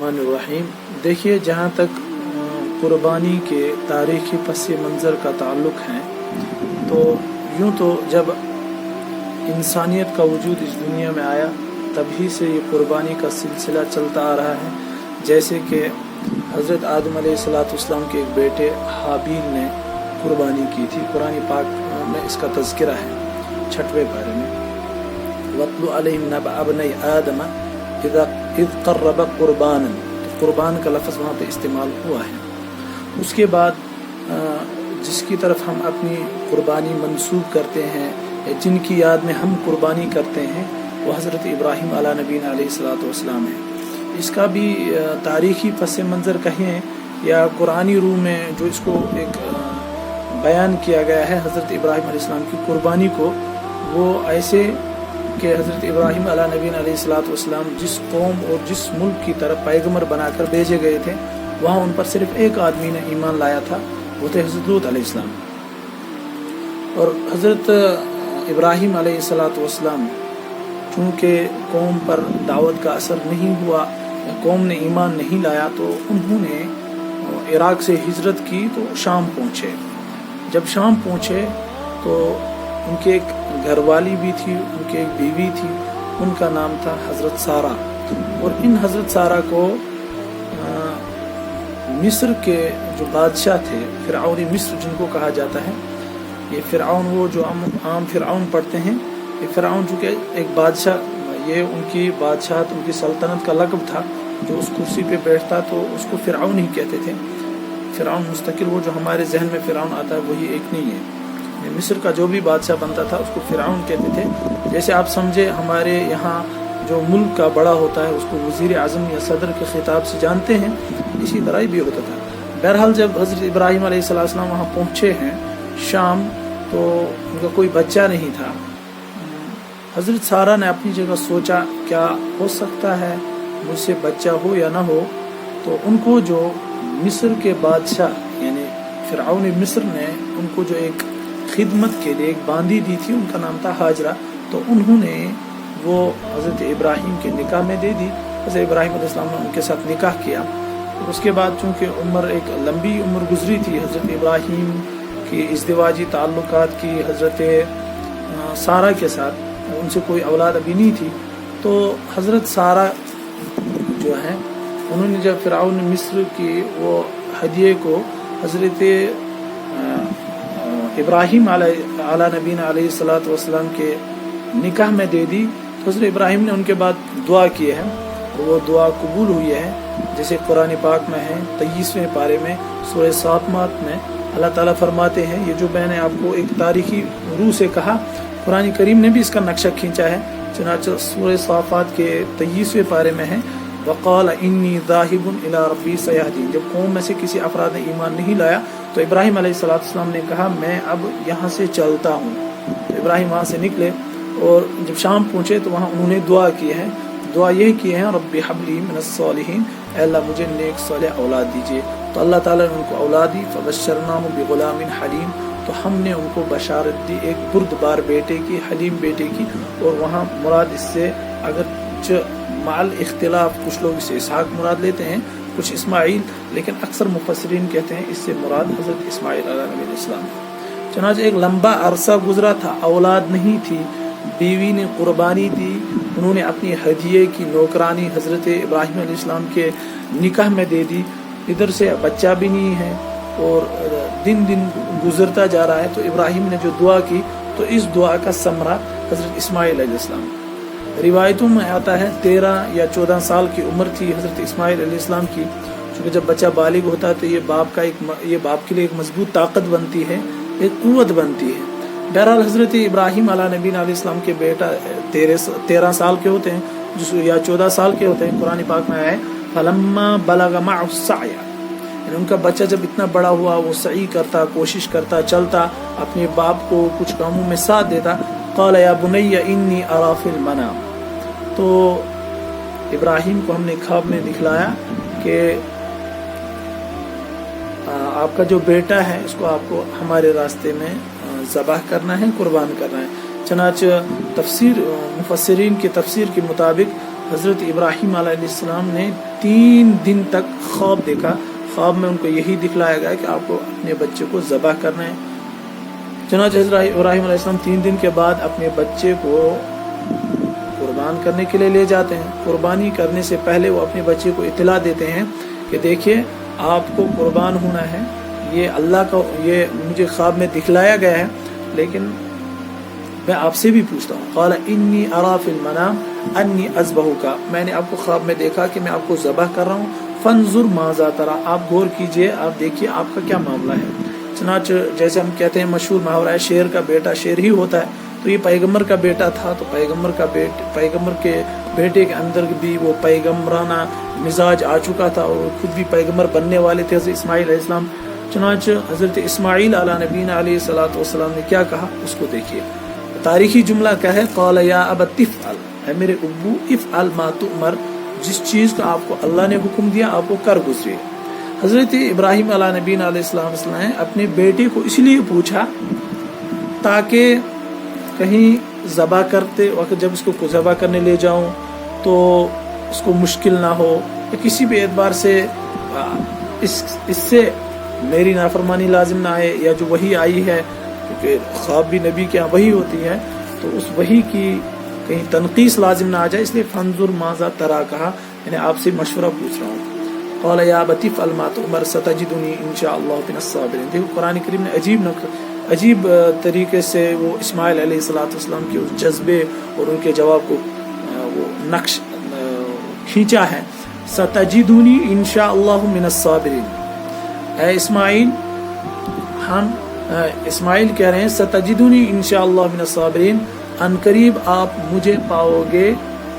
रहीम। देखिए, जहाँ तक कुर्बानी के तारीख़ी पस मंज़र का ताल्लुक़ है, तो यूँ तो जब इंसानियत का वजूद इस दुनिया में आया तभी से ये कुर्बानी का सिलसिला चलता आ रहा है। जैसे कि हज़रत आदम अलैहिस्सलाम के एक बेटे हाबील ने कुर्बानी की थी। कुरान पाक में इसका तज़किरा है 6वें पारे में, वत्लु अलैहिम नबअ अबनई आदम इज़ क़र्रबा क़ुरबानन। तो कुर्बान का लफ्ज़ वहाँ पे इस्तेमाल हुआ है। उसके बाद जिसकी तरफ हम अपनी कुर्बानी मंसूब करते हैं या जिनकी याद में हम कुर्बानी करते हैं वो हज़रत इब्राहीम अला नबीना अलैहिस्सलातु वस्सलाम है। इसका भी तारीख़ी पस मंज़र कहें या कुरानी रूह में जो इसको एक बयान किया गया है हज़रत इब्राहीम अलैहिस्सलाम की कुर्बानी को, वो ऐसे कि हज़रत इब्राहीम अला नबीना अलैहिस्सलातु वस्सलाम जिस कौम और जिस मुल्क की तरफ पैगम्बर बनाकर भेजे गए थे, वहाँ उन पर सिर्फ एक आदमी ने ईमान लाया था, वो थे हज़रत लूत अलैहिस्सलाम। और हज़रत इब्राहीम अलैहिस्सलातु वस्सलाम चूँकि कौम पर दावत का असर नहीं हुआ, कौम ने ईमान नहीं लाया, तो उन्होंने इराक़ से हिजरत की तो शाम पहुँचे। जब शाम पहुँचे तो उनके एक घरवाली भी थी, उनकी एक बीवी थी, उनका नाम था हज़रत सारा। और इन हज़रत सारा को मिस्र के जो बादशाह थे, फ़िरऔन मिस्र जिनको कहा जाता है, ये फ़िरऔन वो जो आम फ़िरऔन पढ़ते हैं, ये फ़िरऔन चूँकि एक बादशाह, ये उनकी बादशाहत, उनकी सल्तनत का लक़ब था। जो उस कुर्सी पे बैठता तो उसको फ़िरऔन ही कहते थे। फ़िरऔन मुस्तकिल वो जो हमारे जहन में फ़िरऔन आता है वही एक नहीं है। मिस्र का जो भी बादशाह बनता था उसको फ़िरऔन कहते थे। जैसे आप समझे हमारे यहाँ जो मुल्क का बड़ा होता है उसको वज़ीर आज़म या सदर के ख़िताब से जानते हैं, इसी तरह ही भी होता था। बहरहाल जब हज़रत इब्राहीम अलैहिस्सलाम वहाँ पहुँचे हैं शाम, तो उनका कोई बच्चा नहीं था। हज़रत सारा ने अपनी जगह सोचा क्या हो सकता है, मुझसे बच्चा हो या ना हो। तो उनको जो मिस्र के बादशाह यानी फ़िरऔन मिस्र ने उनको जो एक खिदमत के लिए एक बांदी दी थी, उनका नाम था हाजरा, तो उन्होंने वो हज़रत इब्राहीम के निकाह में दे दी। हज़रत इब्राहीम अलैहिस्सलाम ने उनके साथ निकाह किया। तो उसके बाद चूँकि उम्र एक लंबी उम्र गुजरी थी हज़रत इब्राहीम की इज़्दिवाजी ताल्लुकात की हज़रत सारा के साथ, उनसे कोई औलाद अभी नहीं थी। तो हज़रत सारा जो है उन्होंने जब फ़िरऔन मिस्र की वो हदिये को हज़रत इब्राहीम अला नबीना अलैहिस्सलातु वस्सलाम के निकाह में दे दी, तो हज़रत इब्राहीम ने उनके बाद दुआ की है, वो दुआ कबूल हुई है। जैसे कुरान पाक में है 23वें पारे में सूरह साफ़ात में अल्लाह ताला फरमाते हैं, ये जो मैंने आपको एक तारीख़ी रूह से कहा, कुरान करीम ने भी इसका नक्शा खींचा है। चुनांचे सूरह साफ़ात के 23वें पारे में है, वक़ाल इन्नी ज़ाहिबुन इला रब्बी सयहदीन। जब कौम में से किसी अफराद ने ईमान नहीं लाया तो इब्राहीम अलैहिस्सलाम ने कहा मैं अब यहाँ से चलता हूँ। तो इब्राहीम वहाँ से निकले और जब शाम पहुँचे तो वहाँ उन्होंने दुआ की है। दुआ यह की है, रब्बी हबली मिनस्सालिहीन, अल्लाह मुझे नेक सालेह औलाद दीजिए। तो अल्लाह ताला ने उनको औलाद दी। फ़बश्शरनाहु बिग़ुलामिन हलीम, तो हमने उनको बशारत दी एक बुर्दबार बेटे की, हलीम बेटे की। और वहाँ मुराद इससे अगर माल इख्तिलाफ कुछ लोग इसे इसहाक मुराद लेते हैं, कुछ इस्माइल, लेकिन अक्सर मुफस्सिरीन कहते हैं इससे मुराद हज़रत इस्माइल अलैहिस्सलाम। चुनांचे एक लंबा अरसा गुजरा था, औलाद नहीं थी, बीवी ने कुर्बानी दी, उन्होंने अपनी हदिये की नौकरानी हज़रत इब्राहीम अलैहिस्सलाम के निकाह में दे दी। इधर से बच्चा भी नहीं है और दिन दिन गुजरता जा रहा है। तो इब्राहीम ने जो दुआ की, तो इस दुआ का समरा हज़रत इस्माइल अलैहिस्सलाम। रिवायतों में आता है 13 या 14 साल की उम्र थी हज़रत इस्माइल अलैहिस्सलाम की। क्योंकि जब बच्चा बालिग होता है तो ये बाप के लिए एक मजबूत ताकत बनती है, एक कुव्वत बनती है। बहरहाल हज़रत इब्राहीम अला नबीना अलैहिस्सलाम के बेटा 13 साल के होते हैं या 14 साल के होते हैं। कुरान पाक में आया है फलम्मा बलग मअहु सअय, उनका बच्चा जब इतना बड़ा हुआ, वो सही करता, कोशिश करता, चलता, अपने बाप को कुछ कामों में साथ देता। क़ाल या बुनय्या इन्नी अरा फिल मनाम, तो इब्राहीम को हमने ख्वाब में दिखलाया कि आपका जो बेटा है इसको आपको हमारे रास्ते में ज़बाह करना है, कुर्बान करना है। चनाचे तफसीर मुफस्सिरीन की तफसीर के मुताबिक हज़रत इब्राहीम अलैहिस्सलाम ने 3 دن تک خواب دیکھا. خواب میں ان کو یہی دکھلایا گیا کہ آپ کو اپنے بچے کو ذبح کرنا ہے. چنانچہ حضرت ابراہیم علیہ السلام 3 دن کے بعد اپنے بچے کو قربان کرنے کے لیے لے جاتے ہیں. قربانی کرنے سے پہلے وہ اپنے بچے کو اطلاع دیتے ہیں کہ دیکھیے آپ کو قربان ہونا ہے, یہ اللہ کا, یہ مجھے خواب میں دکھلایا گیا ہے, لیکن میں آپ سے بھی پوچھتا ہوں. قال انی ارا فی المنام انی اذبحک, میں نے آپ کو خواب میں دیکھا کہ میں آپ کو ذبح کر رہا ہوں. فانظر ماذا ترى, آپ غور کیجئے, آپ دیکھیے آپ کا کیا معاملہ ہے. چنانچہ جیسے ہم کہتے ہیں مشہور محاورہ ہے شیر کا بیٹا شیر ہی ہوتا ہے, تو یہ پیغمبر کا بیٹا تھا, تو پیغمبر کے بیٹے کے اندر بھی وہ پیغمبرانہ مزاج آ چکا تھا, اور خود بھی پیغمبر بننے والے تھے حضرت اسماعیل علیہ السلام. چنانچہ حضرت اسماعیل علی نبینا علیہ الصلوۃ والسلام نے کیا کہا اس کو دیکھیے. تاریخی جملہ کیا ہے؟ قال یا ابت افعل, اے میرے ابو, افعل ما تؤمر, جس چیز کا آپ کو اللہ نے حکم دیا آپ کو کر گزرے. حضرت ابراہیم علیہ نبینا علیہ السلام نے اپنے بیٹے کو اس لیے پوچھا تاکہ کہیں ذبح کرتے وقت جب اس کو ذبح کرنے لے جاؤں تو اس کو مشکل نہ ہو, یا کسی بھی اعتبار سے اس سے میری نافرمانی لازم نہ آئے, یا جو وحی آئی ہے کیونکہ خواب بھی نبی کے یہاں وحی ہوتی ہے, تو اس وحی کی کہیں تنقیص لازم نہ آ جائے, اس لیے فانظر ماذا ترى کہا, یعنی آپ سے مشورہ پوچھ رہا ہوں. قال یا ابت افعل ما تؤمر ستجدنی ان شاء اللہ من الصابرین. دیکھو قرآن کریم نے عجیب طریقے سے وہ اسماعیل علیہ الصلوۃ والسلام کے اس جذبے اور ان کے جواب کو وہ نقش کھینچا ہے. ستجدنی ان شاء اللہ من الصابرین, اے اسماعیل, ہم اسماعیل کہہ رہے ہیں ستجدنی ان شاء اللہ من الصابرین, ان قریب آپ مجھے پاؤ گے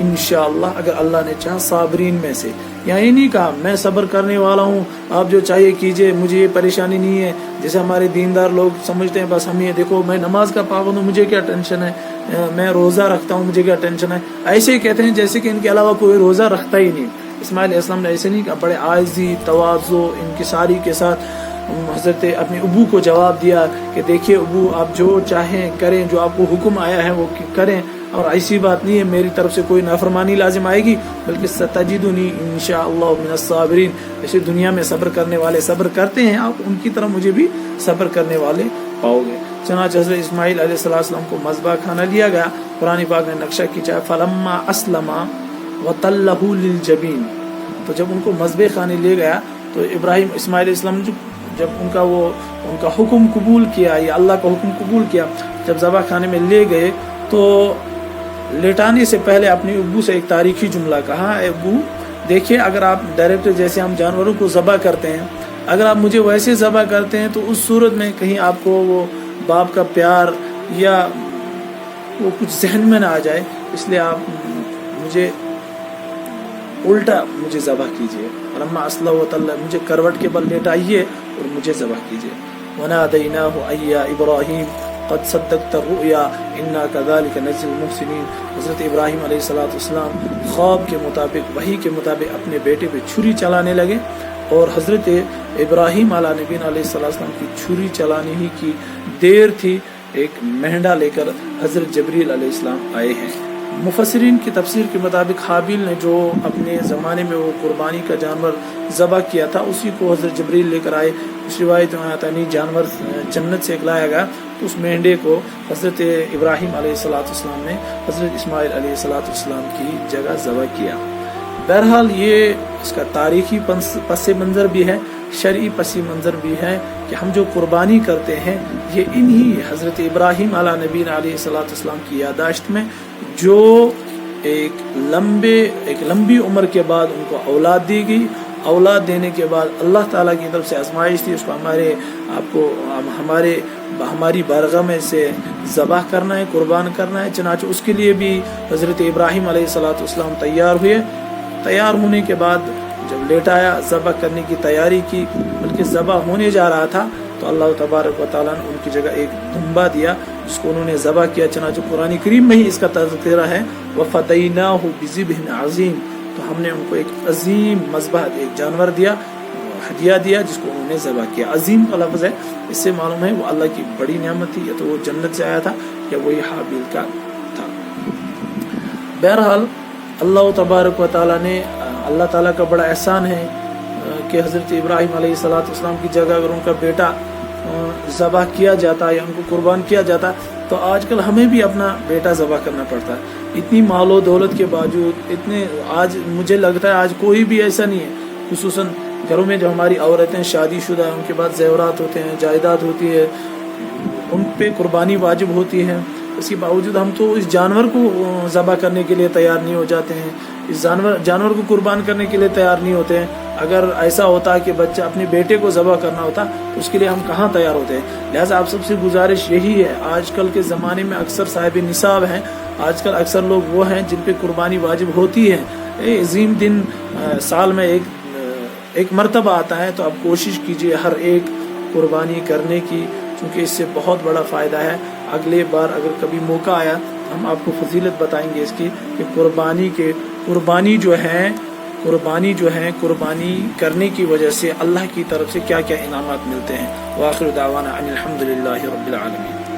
انشاءاللہ اگر اللہ نے چاہا صابرین میں سے. یعنی نہیں کہا میں صبر کرنے والا ہوں, آپ جو چاہیے کیجئے, مجھے یہ پریشانی نہیں ہے. جیسے ہمارے دیندار لوگ سمجھتے ہیں بس ہم یہ دیکھو میں نماز کا پابند ہوں, مجھے کیا ٹینشن ہے, میں روزہ رکھتا ہوں, مجھے کیا ٹینشن ہے. ایسے ہی کہتے ہیں جیسے کہ ان کے علاوہ کوئی روزہ رکھتا ہی نہیں. اسماعیل علیہ السلام نے ایسے نہیں کہا, بڑے عاجزی تواضع انکساری کے ساتھ حضرت اپنے ابو کو جواب دیا کہ دیکھیے ابو, آپ جو چاہیں کریں, جو آپ کو حکم آیا ہے وہ کریں, اور ایسی بات نہیں ہے میری طرف سے کوئی نافرمانی لازم آئے گی, بلکہ ستجدنی انشاءاللہ من الصابرین. ایسے دنیا میں صبر کرنے والے صبر کرتے ہیں, آپ ان کی طرح مجھے بھی صبر کرنے والے پاؤ گے. چنانچہ حضرت اسماعیل علیہ السلام کو مذبح کھانا لیا گیا. قرآن پاک نے نقشہ کھینچا فلما اسلما وتلہ للجبین, تو جب ان کو مذبح کھانے لے گیا تو اسماعیل علیہ السلام نے جب ان کا حکم قبول کیا, یا اللہ کا حکم قبول کیا, جب ذبح کھانے میں لے گئے تو لیٹانے سے پہلے اپنے ابو سے ایک تاریخی جملہ کہا, اے ابو دیکھیے اگر آپ ڈائریکٹ جیسے ہم جانوروں کو ذبح کرتے ہیں, اگر آپ مجھے ویسے ذبح کرتے ہیں تو اس صورت میں کہیں آپ کو وہ باپ کا پیار یا وہ کچھ ذہن میں نہ آ جائے, اس لیے آپ مجھے الٹا مجھے ذبح کیجیے. فلما اسلم وتلہ, مجھے کروٹ کے بل لیٹائیے اور مجھے ذبح کیجیے. ونادیناہ ای یا ابراہیم قد صدقت الرؤیا انا کذالک نجزی المحسنین. حضرت ابراہیم علیہ السلام خواب کے مطابق وحی کے مطابق اپنے بیٹے پہ چھری چلانے لگے, اور حضرت ابراہیم علیہ نبینا علیہ السلام کی چھری چلانے ہی کی دیر تھی, ایک مہنڈا لے کر حضرت جبریل علیہ السلام آئے ہیں. مفسرین کی تفسیر کے مطابق حابیل نے جو اپنے زمانے میں وہ قربانی کا جانور ذبح کیا تھا اسی کو حضرت جبریل لے کر آئے. اس روایت میں آتا نہیں جانور جنت سے لایا گیا, تو اس مینڈے کو حضرت ابراہیم علیہ السلام نے حضرت اسماعیل علیہ السلام کی جگہ ذبح کیا. بہرحال یہ اس کا تاریخی پس منظر بھی ہے, شرعی پس منظر بھی ہے کہ ہم جو قربانی کرتے ہیں یہ انہی حضرت ابراہیم علیہ نبینا علیہ السلام کی یادداشت میں, جو ایک لمبی عمر کے بعد ان کو اولاد دی گئی. اولاد دینے کے بعد اللہ تعالیٰ کی طرف سے آزمائش تھی, اس کو ہماری بارگاہ میں سے ذبح کرنا ہے, قربان کرنا ہے. چنانچہ اس کے لیے بھی حضرت ابراہیم علیہ السلام تیار ہوئے. تیار ہونے کے بعد جب لیٹایا, ذبح کرنے کی تیاری کی, بلکہ ذبح ہونے جا رہا تھا تو اللہ تبارک و تعالیٰ نے ان کی جگہ ایک دمبا دیا جس کو انہوں نے ذبح کیا. چنانچہ قرآن کریم میں ہی اس کا تذکرہ ہے وَفَدَيْنَاهُ بِذِبْحٍ عَظِيمٍ, تو ہم نے ان کو ایک عظیم مذبح, ایک جانور دیا, ہدیہ دیا جس کو انہوں نے ذبح کیا. عظیم کا لفظ ہے, اس سے معلوم ہے وہ اللہ کی بڑی نعمت تھی, یا تو وہ جنت سے آیا تھا یا وہی حابیل کا تھا. بہرحال اللہ تبارک و تعالیٰ نے اللہ ताला का बड़ा एहसान है कि हज़रत इब्राहीम अलैहिस्सलाम की जगह अगर उनका बेटा ज़बह किया जाता है या उनको कुर्बान किया जाता तो आजकल हमें भी अपना बेटा ज़बह करना पड़ता है। इतनी मालो दौलत के बावजूद इतने आज मुझे लगता है आज कोई भी ऐसा नहीं है, खुसूसन घरों में जो हमारी औरतें शादीशुदा हैं उनके बाद ज़ेवरात होते हैं, जायदाद होती है, उन पे कुर्बानी वाजिब होती है। इसके बावजूद हम तो इस जानवर को ज़बह करने के लिए तैयार नहीं हो जाते हैं, इस जानवर को कुर्बान करने के लिए तैयार नहीं होते हैं। अगर ऐसा होता कि बच्चा अपने बेटे को ज़बह करना होता तो उसके लिए हम कहाँ तैयार होते हैं। लिहाजा आप सबसे गुजारिश यही है, आजकल के ज़माने में अक्सर साहिब निसाब हैं, आजकल अक्सर लोग वो हैं जिन पे कुर्बानी वाजिब होती है। ये अजीम दिन साल में एक मरतबा आता है, तो आप कोशिश कीजिए हर एक कुर्बानी करने की, क्योंकि इससे बहुत बड़ा फ़ायदा है। अगले बार अगर कभी मौका आया हम आपको फजीलत बताएंगे इसकी कि कुर्बानी जो है कुर्बानी करने की वजह से अल्लाह की तरफ से क्या क्या इनामात मिलते हैं। वाखिर दावाना अनिल हम्दुलिल्लाहि रब्बिल आलमीन।